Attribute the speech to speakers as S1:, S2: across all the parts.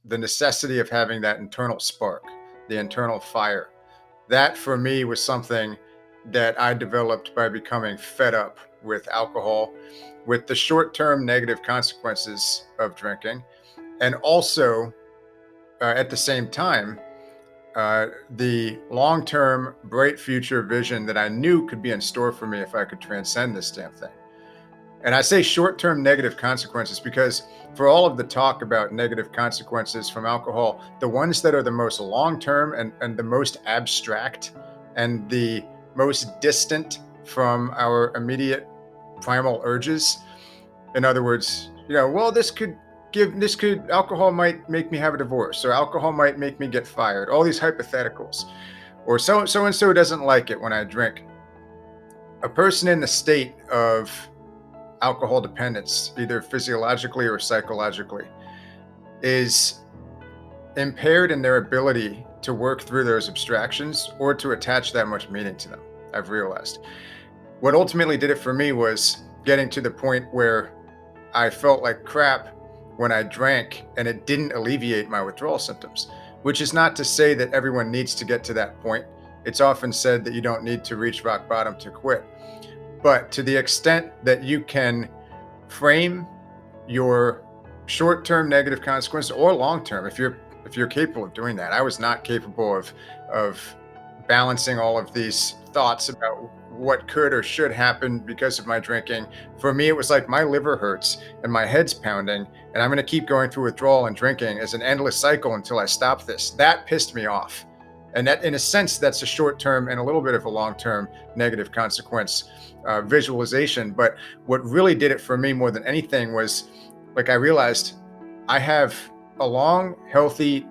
S1: the necessity of having that internal spark, the internal fire. That for me was something that I developed by becoming fed up with alcohol, with the short term negative consequences of drinking, and also at the same time, the long term, bright future vision that I knew could be in store for me if I could transcend this damn thing. And I say short term negative consequences because for all of the talk about negative consequences from alcohol, the ones that are the most long term and the most abstract and the most distant from our immediate primal urges. In other words, well, alcohol might make me have a divorce, or alcohol might make me get fired, all these hypotheticals, or so and so doesn't like it when I drink. A person in the state of alcohol dependence, either physiologically or psychologically, is impaired in their ability to work through those abstractions or to attach that much meaning to them. I've realized what ultimately did it for me was getting to the point where I felt like crap when I drank and it didn't alleviate my withdrawal symptoms, which is not to say that everyone needs to get to that point. It's often said that you don't need to reach rock bottom to quit. But to the extent that you can frame your short-term negative consequences or long-term, if you're capable of doing that. I was not capable of balancing all of these thoughts about what could or should happen because of my drinking. For me, it was like my liver hurts and my head's pounding, and I'm going to keep going through withdrawal and drinking as an endless cycle until I stop this. That pissed me off. And that, in a sense, that's a short-term and a little bit of a long-term negative consequence visualization. But what really did it for me more than anything was, like, I realized I have a long, healthy,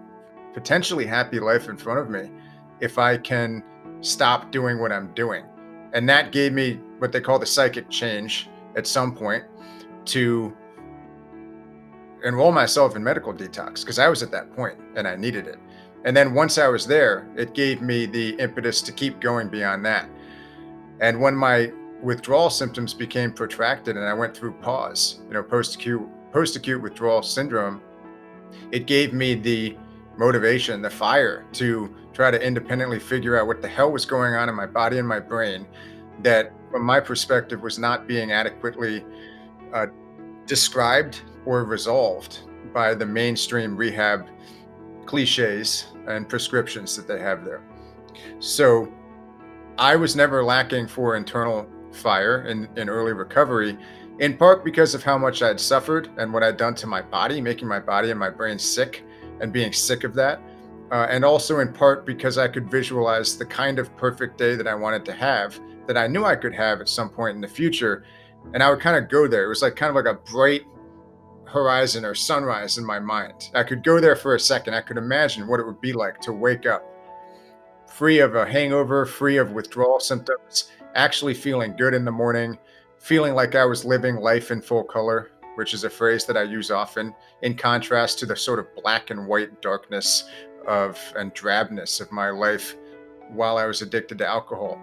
S1: potentially happy life in front of me if I can stop doing what I'm doing. And that gave me what they call the psychic change at some point to enroll myself in medical detox, because I was at that point and I needed it. And then once I was there, it gave me the impetus to keep going beyond that. And when my withdrawal symptoms became protracted and I went through pause, post-acute withdrawal syndrome, it gave me the motivation, the fire to try to independently figure out what the hell was going on in my body and my brain that, from my perspective, was not being adequately described or resolved by the mainstream rehab cliches and prescriptions that they have there. So I was never lacking for internal fire in early recovery, in part because of how much I'd suffered and what I'd done to my body, making my body and my brain sick and being sick of that. And also in part because I could visualize the kind of perfect day that I wanted to have, that I knew I could have at some point in the future. And I would kind of go there. It was like kind of like a bright horizon or sunrise in my mind. I could go there for a second. I could imagine what it would be like to wake up free of a hangover, free of withdrawal symptoms, actually feeling good in the morning, feeling like I was living life in full color, which is a phrase that I use often, in contrast to the sort of black and white darkness and drabness of my life while I was addicted to alcohol.